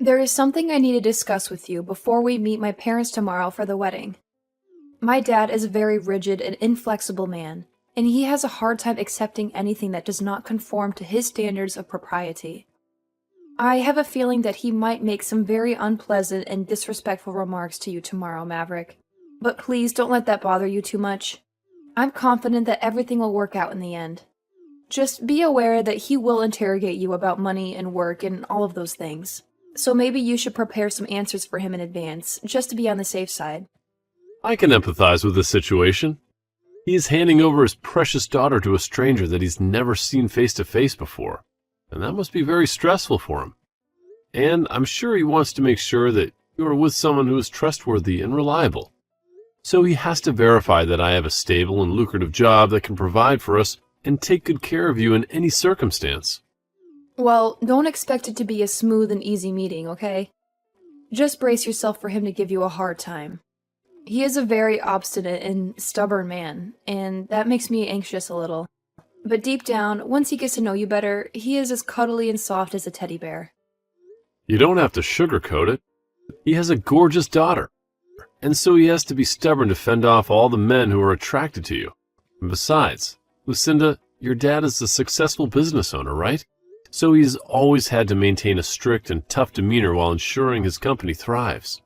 There is something I need to discuss with you before we meet my parents tomorrow for the wedding. My dad is a very rigid and inflexible man, and he has a hard time accepting anything that does not conform to his standards of propriety. I have a feeling that he might make some very unpleasant and disrespectful remarks to you tomorrow, Maverick. But please don't let that bother you too much. I'm confident that everything will work out in the end. Just be aware that he will interrogate you about money and work and all of those things. So maybe you should prepare some answers for him in advance, just to be on the safe side. I can empathize with this situation. He is handing over his precious daughter to a stranger that he's never seen face to face before, and that must be very stressful for him. And I'm sure he wants to make sure that you are with someone who is trustworthy and reliable. So he has to verify that I have a stable and lucrative job that can provide for us and take good care of you in any circumstance. Well, don't expect it to be a smooth and easy meeting, okay? Just brace yourself for him to give you a hard time. He is a very obstinate and stubborn man, and that makes me anxious a little. But deep down, once he gets to know you better, he is as cuddly and soft as a teddy bear. You don't have to sugarcoat it. He has a gorgeous daughter, and so he has to be stubborn to fend off all the men who are attracted to you. And besides, Lucinda, your dad is a successful business owner, right? So he's always had to maintain a strict and tough demeanor while ensuring his company thrives.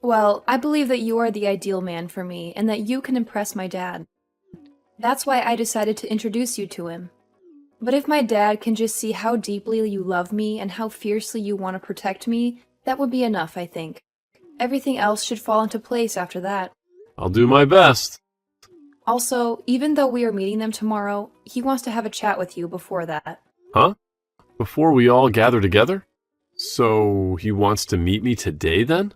Well, I believe that you are the ideal man for me, and that you can impress my dad. That's why I decided to introduce you to him. But if my dad can just see how deeply you love me and how fiercely you want to protect me, that would be enough, I think. Everything else should fall into place after that. I'll do my best. Also, even though we are meeting them tomorrow, he wants to have a chat with you before that. Huh? Before we all gather together? So he wants to meet me today then?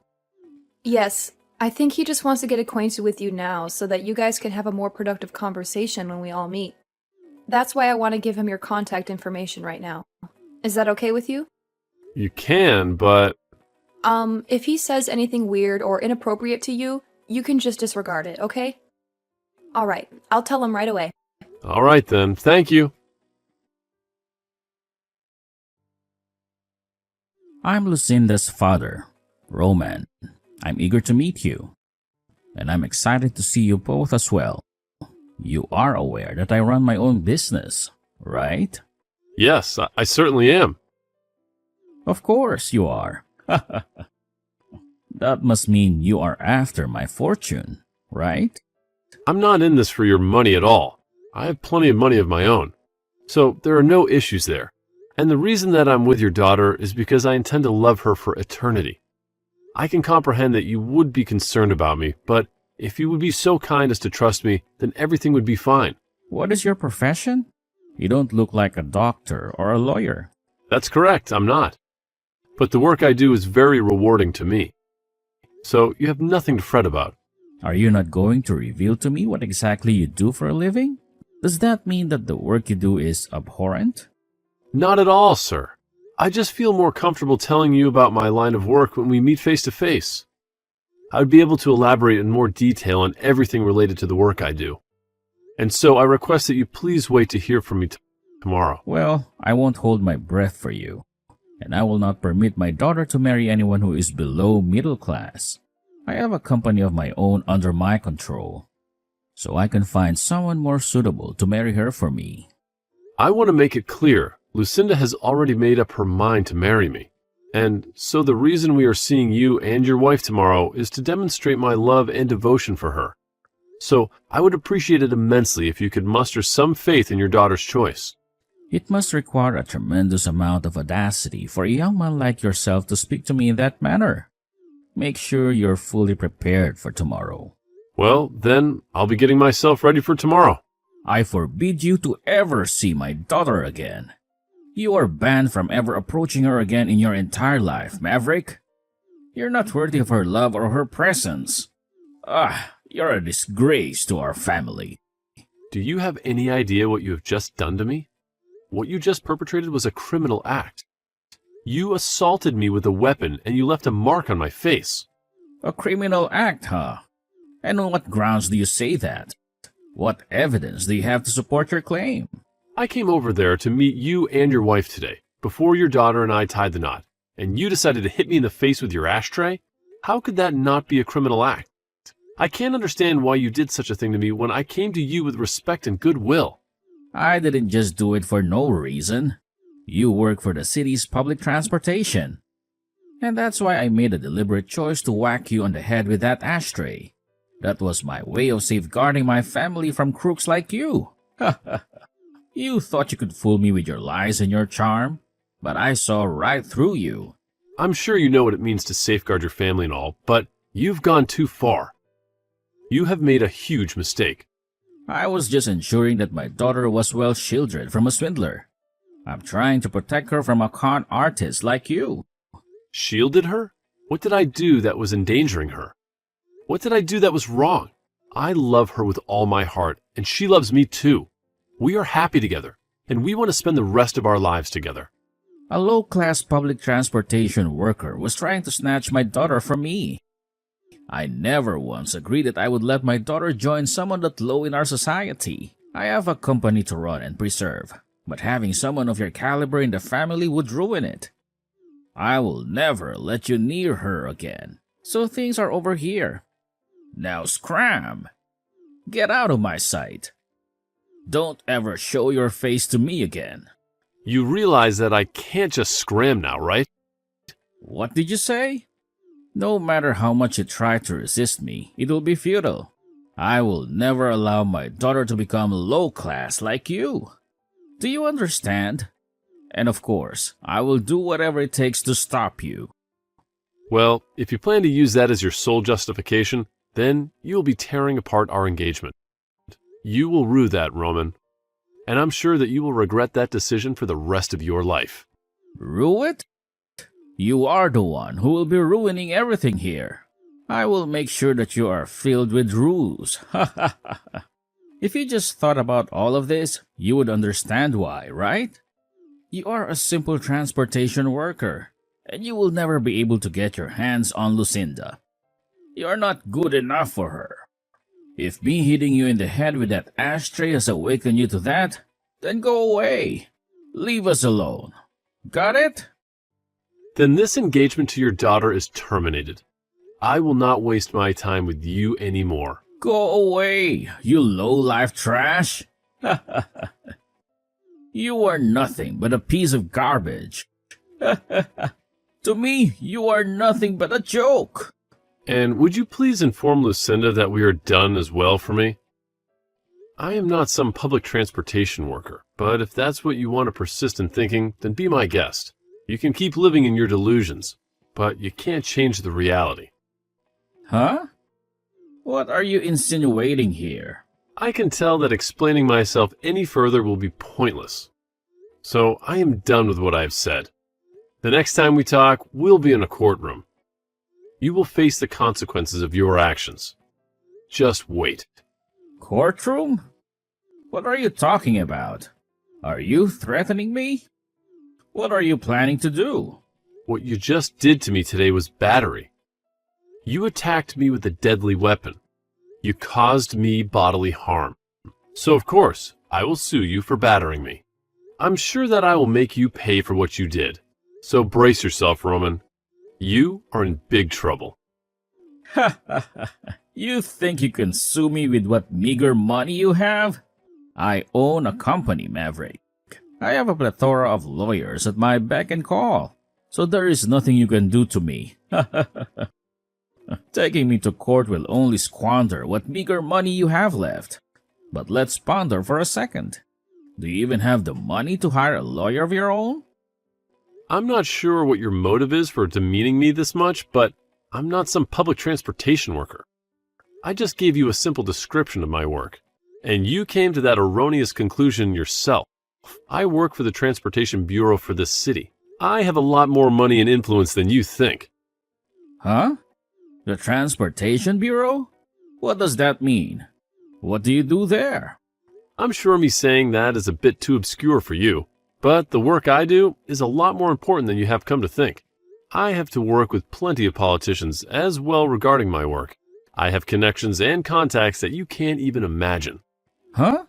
Yes, I think he just wants to get acquainted with you now so that you guys can have a more productive conversation when we all meet. That's why I want to give him your contact information right now. Is that okay with you? You can, but... If he says anything weird or inappropriate to you, you can just disregard it, okay? Alright, I'll tell him right away. Alright then, thank you. I'm Lucinda's father, Roman. I'm eager to meet you, and I'm excited to see you both as well. You are aware that I run my own business, right? Yes, I certainly am. Of course you are. That must mean you are after my fortune, right? I'm not in this for your money at all. I have plenty of money of my own, so there are no issues there. And the reason that I'm with your daughter is because I intend to love her for eternity. I can comprehend that you would be concerned about me, but if you would be so kind as to trust me, then everything would be fine. What is your profession? You don't look like a doctor or a lawyer. That's correct, I'm not. But the work I do is very rewarding to me. So you have nothing to fret about. Are you not going to reveal to me what exactly you do for a living? Does that mean that the work you do is abhorrent? Not at all, sir. I just feel more comfortable telling you about my line of work when we meet face to face. I would be able to elaborate in more detail on everything related to the work I do. And so I request that you please wait to hear from me tomorrow. Well, I won't hold my breath for you, and I will not permit my daughter to marry anyone who is below middle class. I have a company of my own under my control, so I can find someone more suitable to marry her for me. I want to make it clear, Lucinda has already made up her mind to marry me. And so the reason we are seeing you and your wife tomorrow is to demonstrate my love and devotion for her. So I would appreciate it immensely if you could muster some faith in your daughter's choice. It must require a tremendous amount of audacity for a young man like yourself to speak to me in that manner. Make sure you're fully prepared for tomorrow. Well, then I'll be getting myself ready for tomorrow. I forbid you to ever see my daughter again. You are banned from ever approaching her again in your entire life, Maverick. You're not worthy of her love or her presence. You're a disgrace to our family. Do you have any idea what you have just done to me? What you just perpetrated was a criminal act. You assaulted me with a weapon and you left a mark on my face. A criminal act, huh? And on what grounds do you say that? What evidence do you have to support your claim? I came over there to meet you and your wife today, before your daughter and I tied the knot. and you decided to hit me in the face with your ashtray? How could that not be a criminal act? I can't understand why you did such a thing to me when I came to you with respect and goodwill. I didn't just do it for no reason. You work for the city's public transportation. And that's why I made a deliberate choice to whack you on the head with that ashtray. That was my way of safeguarding my family from crooks like you. You thought you could fool me with your lies and your charm, but I saw right through you. I'm sure you know what it means to safeguard your family and all, but you've gone too far. You have made a huge mistake. I was just ensuring that my daughter was well shielded from a swindler. I'm trying to protect her from a con artist like you. Shielded her? What did I do that was endangering her? What did I do that was wrong? I love her with all my heart, and she loves me too. We are happy together, and we want to spend the rest of our lives together. A low-class public transportation worker was trying to snatch my daughter from me. I never once agreed that I would let my daughter join someone that low in our society. I have a company to run and preserve, but having someone of your caliber in the family would ruin it. I will never let you near her again, so things are over here. Now scram! Get out of my sight. Don't ever show your face to me again. You realize that I can't just scram now, right? What did you say? No matter how much you try to resist me, it will be futile. I will never allow my daughter to become low class like you. Do you understand? And of course, I will do whatever it takes to stop you. Well, if you plan to use that as your sole justification, then you will be tearing apart our engagement. You will rue that, Roman. And I'm sure that you will regret that decision for the rest of your life. Rue it? You are the one who will be ruining everything here. I will make sure that you are filled with ruse. If you just thought about all of this, you would understand why, right? You are a simple transportation worker, and you will never be able to get your hands on Lucinda. You are not good enough for her. If me hitting you in the head with that ashtray has awakened you to that, then go away. Leave us alone. Got it? Then this engagement to your daughter is terminated. I will not waste my time with you anymore. Go away, you low-life trash. You are nothing but a piece of garbage. To me, you are nothing but a joke. And would you please inform Lucinda that we are done as well for me? I am not some public transportation worker, but if that's what you want to persist in thinking, then be my guest. You can keep living in your delusions, but you can't change the reality. Huh? What are you insinuating here? I can tell that explaining myself any further will be pointless. So I am done with what I have said. The next time we talk, we'll be in a courtroom. You will face the consequences of your actions. Just wait. Courtroom? What are you talking about? Are you threatening me? What are you planning to do? What you just did to me today was battery. You attacked me with a deadly weapon. You caused me bodily harm. So of course, I will sue you for battering me. I'm sure that I will make you pay for what you did. So brace yourself, Roman. You are in big trouble. You think you can sue me with what meager money you have? I own a company, Maverick. I have a plethora of lawyers at my beck and call, so there is nothing you can do to me. Taking me to court will only squander what meager money you have left. But let's ponder for a second. Do you even have the money to hire a lawyer of your own? I'm not sure what your motive is for demeaning me this much, but I'm not some public transportation worker. I just gave you a simple description of my work, and you came to that erroneous conclusion yourself. I work for the Transportation Bureau for this city. I have a lot more money and influence than you think. Huh? The Transportation Bureau? What does that mean? What do you do there? I'm sure me saying that is a bit too obscure for you, but the work I do is a lot more important than you have come to think. I have to work with plenty of politicians as well regarding my work. I have connections and contacts that you can't even imagine. Huh?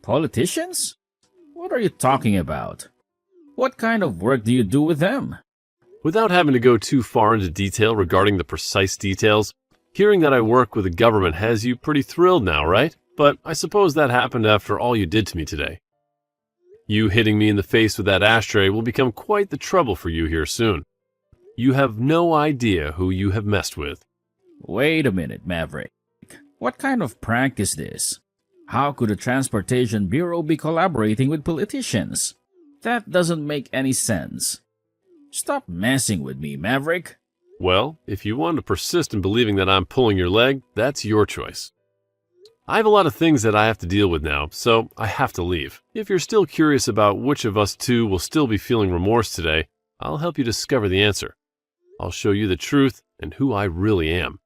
Politicians? What are you talking about? What kind of work do you do with them? Without having to go too far into detail regarding the precise details, hearing that I work with the government has you pretty thrilled now, right? But I suppose that happened after all you did to me today. You hitting me in the face with that ashtray will become quite the trouble for you here soon. You have no idea who you have messed with. Wait a minute, Maverick. What kind of prank is this? How could the Transportation Bureau be collaborating with politicians? That doesn't make any sense. Stop messing with me, Maverick. Well, if you want to persist in believing that I'm pulling your leg, that's your choice. I have a lot of things that I have to deal with now, so I have to leave. If you're still curious about which of us two will still be feeling remorse today, I'll help you discover the answer. I'll show you the truth and who I really am.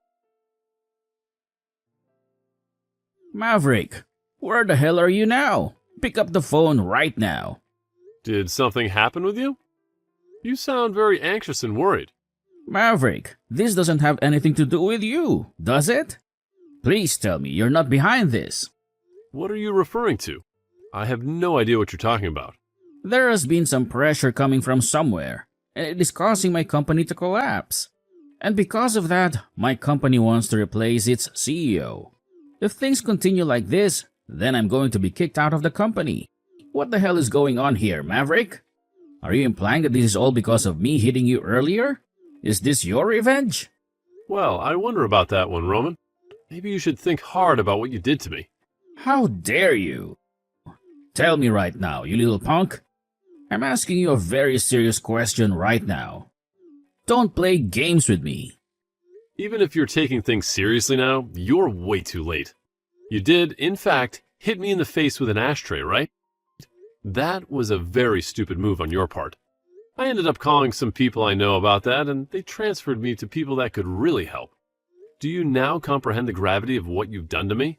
Maverick, where the hell are you now? Pick up the phone right now. Did something happen with you? You sound very anxious and worried. Maverick, this doesn't have anything to do with you, does it? Please tell me you're not behind this. What are you referring to? I have no idea what you're talking about. There has been some pressure coming from somewhere, and it is causing my company to collapse. And because of that, my company wants to replace its CEO. If things continue like this, then I'm going to be kicked out of the company. What the hell is going on here, Maverick? Are you implying that this is all because of me hitting you earlier? Is this your revenge? Well, I wonder about that one, Roman. Maybe you should think hard about what you did to me. How dare you? Tell me right now, you little punk. I'm asking you a very serious question right now. Don't play games with me. Even if you're taking things seriously now, you're way too late. You did, in fact, hit me in the face with an ashtray, right? That was a very stupid move on your part. I ended up calling some people I know about that, and they transferred me to people that could really help. Do you now comprehend the gravity of what you've done to me?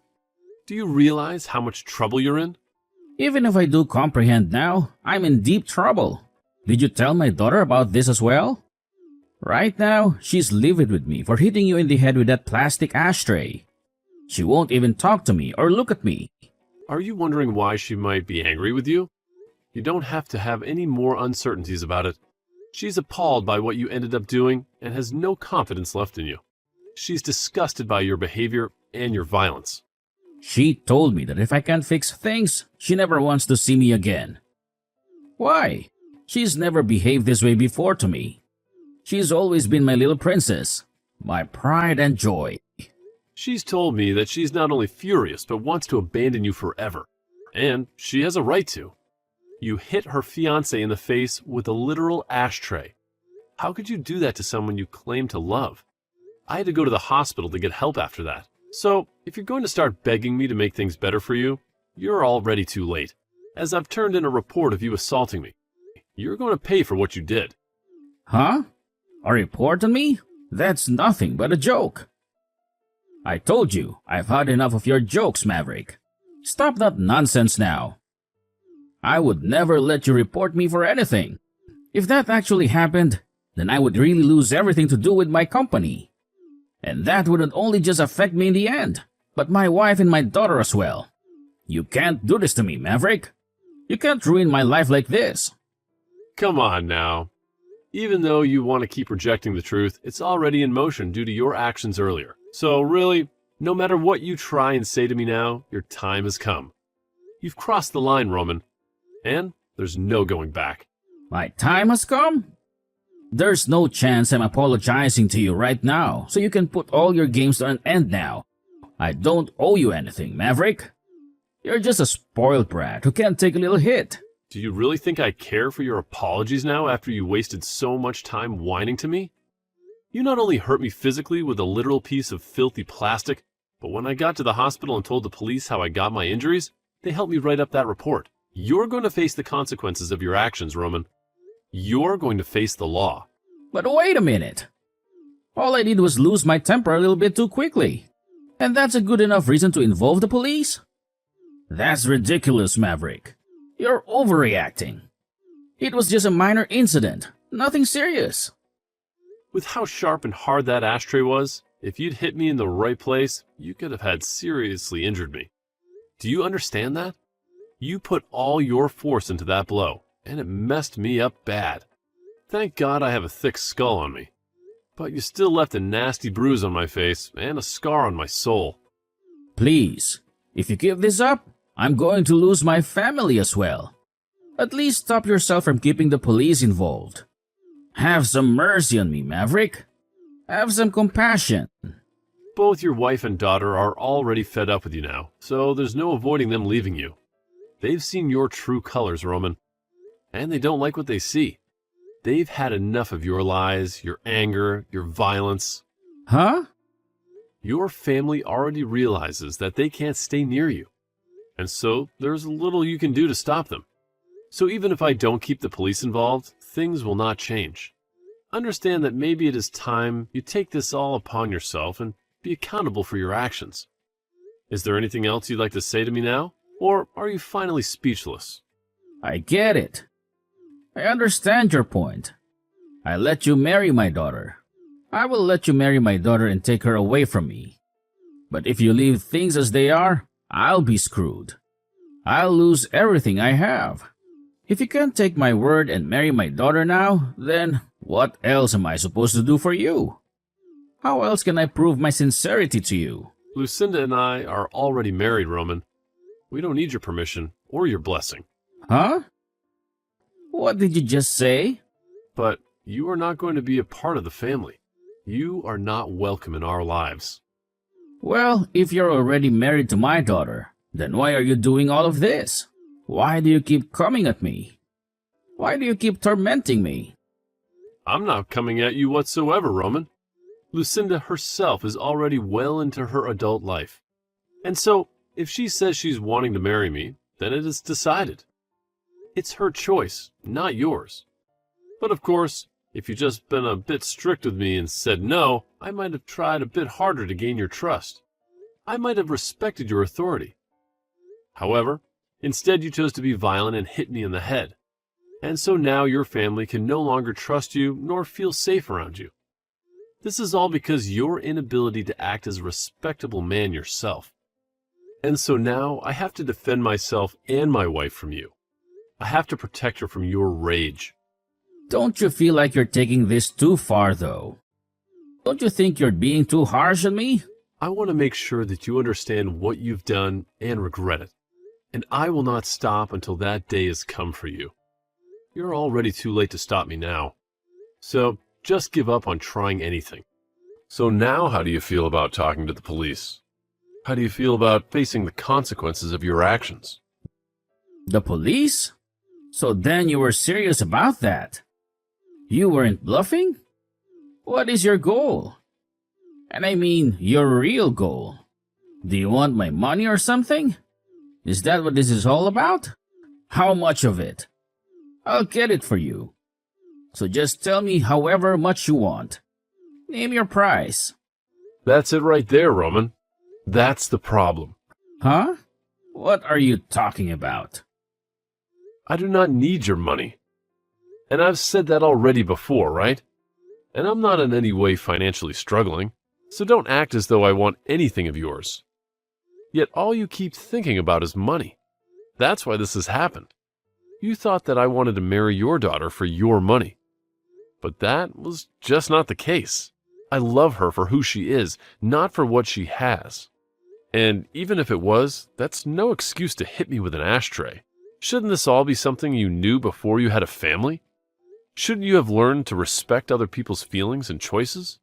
Do you realize how much trouble you're in? Even if I do comprehend now, I'm in deep trouble. Did you tell my daughter about this as well? Right now, she's livid with me for hitting you in the head with that plastic ashtray. She won't even talk to me or look at me. Are you wondering why she might be angry with you? You don't have to have any more uncertainties about it. She's appalled by what you ended up doing and has no confidence left in you. She's disgusted by your behavior and your violence. She told me that if I can't fix things, she never wants to see me again. Why? She's never behaved this way before to me. She's always been my little princess, my pride and joy. She's told me that she's not only furious but wants to abandon you forever. And she has a right to. You hit her fiancé in the face with a literal ashtray. How could you do that to someone you claim to love? I had to go to the hospital to get help after that. So, if you're going to start begging me to make things better for you, you're already too late, as I've turned in a report of you assaulting me. You're going to pay for what you did. Huh? A report on me? That's nothing but a joke. I told you, I've had enough of your jokes, Maverick. Stop that nonsense now. I would never let you report me for anything. If that actually happened, then I would really lose everything to do with my company. And that wouldn't only just affect me in the end, but my wife and my daughter as well. You can't do this to me, Maverick. You can't ruin my life like this. Come on now. Even though you want to keep rejecting the truth, it's already in motion due to your actions earlier. So really, no matter what you try and say to me now, your time has come. You've crossed the line, Roman, and there's no going back. My time has come? There's no chance I'm apologizing to you right now, so you can put all your games to an end now. I don't owe you anything, Maverick. You're just a spoiled brat who can't take a little hit. Do you really think I care for your apologies now after you wasted so much time whining to me? You not only hurt me physically with a literal piece of filthy plastic, but when I got to the hospital and told the police how I got my injuries, they helped me write up that report. You're going to face the consequences of your actions, Roman. You're going to face the law. But wait a minute. All I did was lose my temper a little bit too quickly. And that's a good enough reason to involve the police? That's ridiculous, Maverick. You're overreacting. It was just a minor incident, nothing serious. With how sharp and hard that ashtray was, if you'd hit me in the right place, you could have had seriously injured me. Do you understand that? You put all your force into that blow, and it messed me up bad. Thank God I have a thick skull on me. But you still left a nasty bruise on my face and a scar on my soul. Please, if you give this up, I'm going to lose my family as well. At least stop yourself from keeping the police involved. Have some mercy on me, Maverick. Have some compassion. Both your wife and daughter are already fed up with you now, so there's no avoiding them leaving you. They've seen your true colors, Roman, and they don't like what they see. They've had enough of your lies, your anger, your violence. Huh? Your family already realizes that they can't stay near you, and so there's little you can do to stop them. So even if I don't keep the police involved, things will not change. Understand that maybe it is time you take this all upon yourself and be accountable for your actions. Is there anything else you'd like to say to me now? Or are you finally speechless? I get it. I understand your point. I let you marry my daughter. I will let you marry my daughter and take her away from me. But if you leave things as they are, I'll be screwed. I'll lose everything I have. If you can't take my word and marry my daughter now, then what else am I supposed to do for you? How else can I prove my sincerity to you? Lucinda and I are already married, Roman. We don't need your permission or your blessing. Huh? What did you just say? But you are not going to be a part of the family. You are not welcome in our lives. Well, if you're already married to my daughter, then why are you doing all of this? Why do you keep coming at me? Why do you keep tormenting me? I'm not coming at you whatsoever, Roman. Lucinda herself is already well into her adult life. And so, if she says she's wanting to marry me, then it is decided. It's her choice, not yours. But of course, if you'd just been a bit strict with me and said no, I might have tried a bit harder to gain your trust. I might have respected your authority. However, instead you chose to be violent and hit me in the head. And so now your family can no longer trust you nor feel safe around you. This is all because your inability to act as a respectable man yourself. And so now I have to defend myself and my wife from you. I have to protect her from your rage. Don't you feel like you're taking this too far, though? Don't you think you're being too harsh on me? I want to make sure that you understand what you've done and regret it. And I will not stop until that day has come for you. You're already too late to stop me now. So just give up on trying anything. So now how do you feel about talking to the police? How do you feel about facing the consequences of your actions? The police? So then you were serious about that? You weren't bluffing? What is your goal? And I mean your real goal. Do you want my money or something? Is that what this is all about? How much of it? I'll get it for you. So just tell me however much you want. Name your price. That's it right there, Roman. That's the problem. Huh? What are you talking about? I do not need your money. And I've said that already before, right? And I'm not in any way financially struggling, so don't act as though I want anything of yours. Yet all you keep thinking about is money. That's why this has happened. You thought that I wanted to marry your daughter for your money. But that was just not the case. I love her for who she is, not for what she has. And even if it was, that's no excuse to hit me with an ashtray. Shouldn't this all be something you knew before you had a family? Shouldn't you have learned to respect other people's feelings and choices?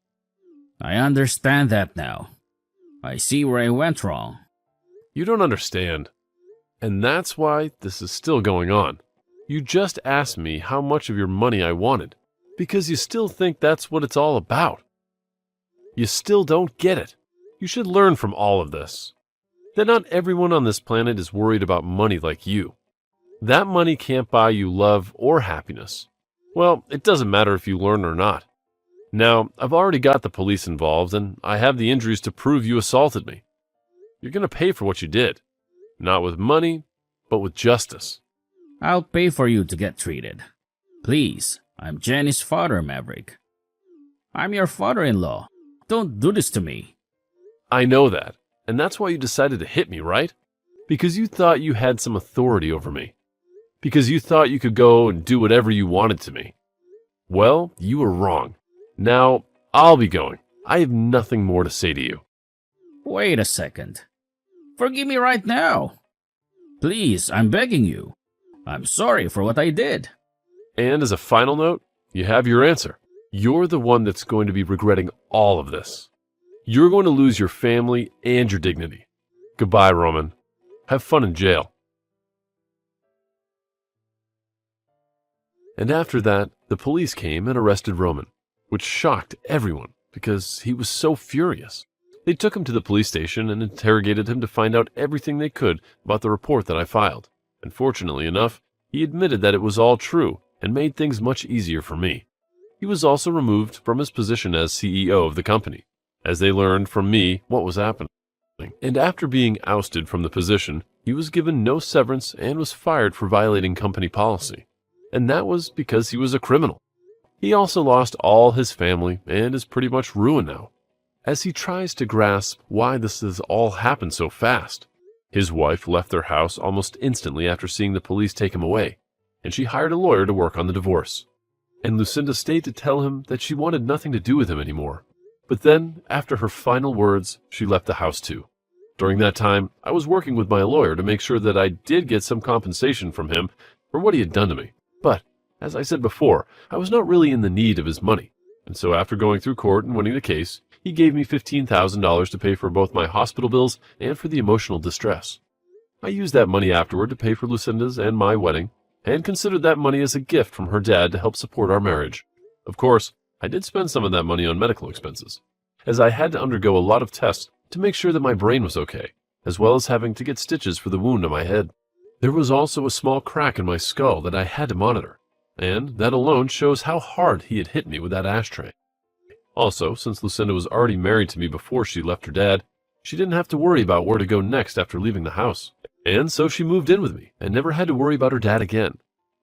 I understand that now. I see where I went wrong. You don't understand. And that's why this is still going on. You just asked me how much of your money I wanted, because you still think that's what it's all about. You still don't get it. You should learn from all of this. That not everyone on this planet is worried about money like you. That money can't buy you love or happiness. Well, it doesn't matter if you learn or not. Now, I've already got the police involved, and I have the injuries to prove you assaulted me. You're going to pay for what you did. Not with money, but with justice. I'll pay for you to get treated. Please, I'm Jenny's father, Maverick. I'm your father-in-law. Don't do this to me. I know that, and that's why you decided to hit me, right? Because you thought you had some authority over me. Because you thought you could go and do whatever you wanted to me. Well, you were wrong. Now, I'll be going. I have nothing more to say to you. Wait a second. Forgive me right now. Please, I'm begging you. I'm sorry for what I did. And as a final note, you have your answer. You're the one that's going to be regretting all of this. You're going to lose your family and your dignity. Goodbye, Roman. Have fun in jail. And after that, the police came and arrested Roman, which shocked everyone because he was so furious. They took him to the police station and interrogated him to find out everything they could about the report that I filed. And fortunately enough, he admitted that it was all true and made things much easier for me. He was also removed from his position as CEO of the company, as they learned from me what was happening. And after being ousted from the position, he was given no severance and was fired for violating company policy. And that was because he was a criminal. He also lost all his family and is pretty much ruined now, as he tries to grasp why this has all happened so fast. His wife left their house almost instantly after seeing the police take him away, and she hired a lawyer to work on the divorce. And Lucinda stayed to tell him that she wanted nothing to do with him anymore. But then, after her final words, she left the house too. During that time, I was working with my lawyer to make sure that I did get some compensation from him for what he had done to me. But, as I said before, I was not really in the need of his money. And so after going through court and winning the case, he gave me $15,000 to pay for both my hospital bills and for the emotional distress. I used that money afterward to pay for Lucinda's and my wedding, and considered that money as a gift from her dad to help support our marriage. Of course, I did spend some of that money on medical expenses, as I had to undergo a lot of tests to make sure that my brain was okay, as well as having to get stitches for the wound on my head. There was also a small crack in my skull that I had to monitor, and that alone shows how hard he had hit me with that ashtray. Also, since Lucinda was already married to me before she left her dad, she didn't have to worry about where to go next after leaving the house. And so she moved in with me and never had to worry about her dad again,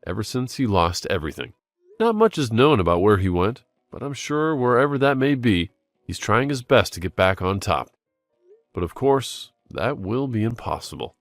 ever since he lost everything. Not much is known about where he went, but I'm sure wherever that may be, he's trying his best to get back on top. But of course, that will be impossible.